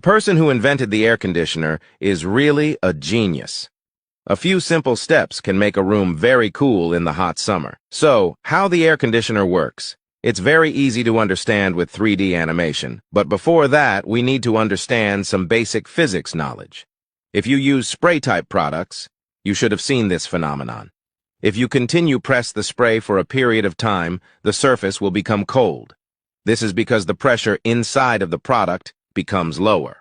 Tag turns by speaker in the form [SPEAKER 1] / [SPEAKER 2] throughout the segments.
[SPEAKER 1] person who invented the air conditioner is really a genius. A few simple steps can make a room very cool in the hot summer. So, how the air conditioner works. It's very easy to understand with 3D animation, but before that, we need to understand some basic physics knowledge. If you use spray-type products, you should have seen this phenomenon. If you continue press the spray for a period of time, the surface will become cold. This is because the pressure inside of the product becomes lower.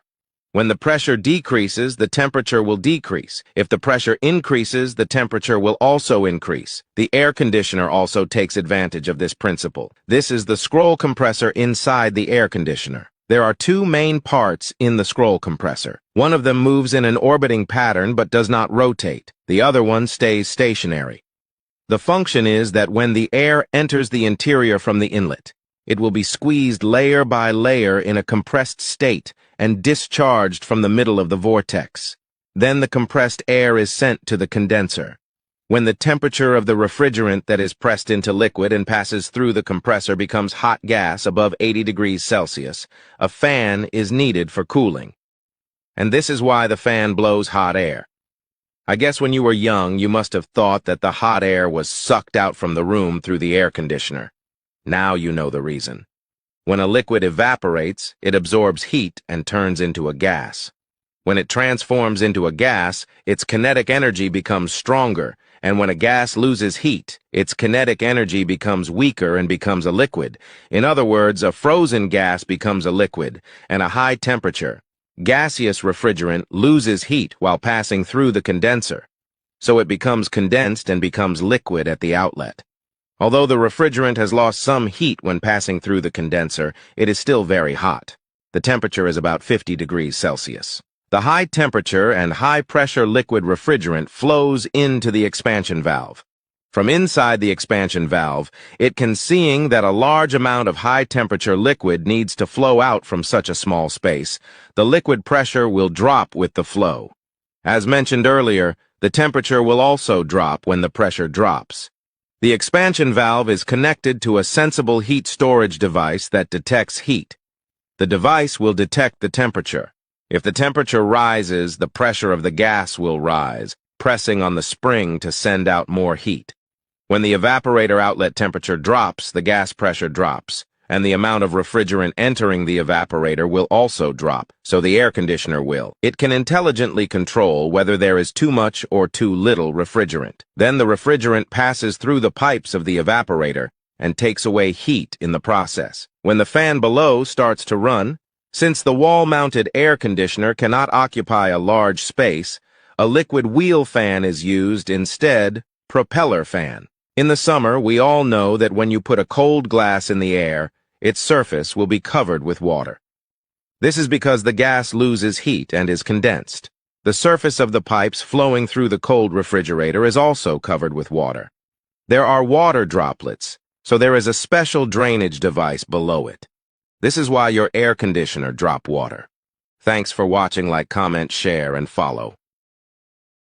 [SPEAKER 1] When the pressure decreases, the temperature will decrease. If the pressure increases, the temperature will also increase. The air conditioner also takes advantage of this principle. This is the scroll compressor inside the air conditioner. There are two main parts in the scroll compressor. One of them moves in an orbiting pattern but does not rotate. The other one stays stationary. The function is that when the air enters the interior from the inlet, it will be squeezed layer by layer in a compressed state and discharged from the middle of the vortex. Then the compressed air is sent to the condenser. When the temperature of the refrigerant that is pressed into liquid and passes through the compressor becomes hot gas above 80 degrees Celsius, a fan is needed for cooling. And this is why the fan blows hot air. I guess when you were young, you must have thought that the hot air was sucked out from the room through the air conditioner. Now you know the reason. When a liquid evaporates, it absorbs heat and turns into a gas. When it transforms into a gas, its kinetic energy becomes stronger, and when a gas loses heat, its kinetic energy becomes weaker and becomes a liquid. In other words, a frozen gas becomes a liquid, and a high temperature, gaseous refrigerant loses heat while passing through the condenser, so it becomes condensed and becomes liquid at the outlet. Although the refrigerant has lost some heat when passing through the condenser, it is still very hot. The temperature is about 50 degrees Celsius. The high temperature and high pressure liquid refrigerant flows into the expansion valve. From inside the expansion valve, it can see that a large amount of high temperature liquid needs to flow out from such a small space. The liquid pressure will drop with the flow. As mentioned earlier, the temperature will also drop when the pressure drops. The expansion valve is connected to a sensible heat storage device that detects heat. The device will detect the temperature. If the temperature rises, the pressure of the gas will rise, pressing on the spring to send out more heat. When the evaporator outlet temperature drops, the gas pressure drops, and the amount of refrigerant entering the evaporator will also drop, so the air conditioner will. It can intelligently control whether there is too much or too little refrigerant. Then the refrigerant passes through the pipes of the evaporator and takes away heat in the process. When the fan below starts to run, since the wall-mounted air conditioner cannot occupy a large space, a liquid wheel fan is used instead, propeller fan. In the summer, we all know that when you put a cold glass in the air, its surface will be covered with water. This is because the gas loses heat and is condensed. The surface of the pipes flowing through the cold refrigerator is also covered with water. There are water droplets, so there is a special drainage device below it. This is why your air conditioner drops water. Thanks for watching. Like, comment, share, and follow.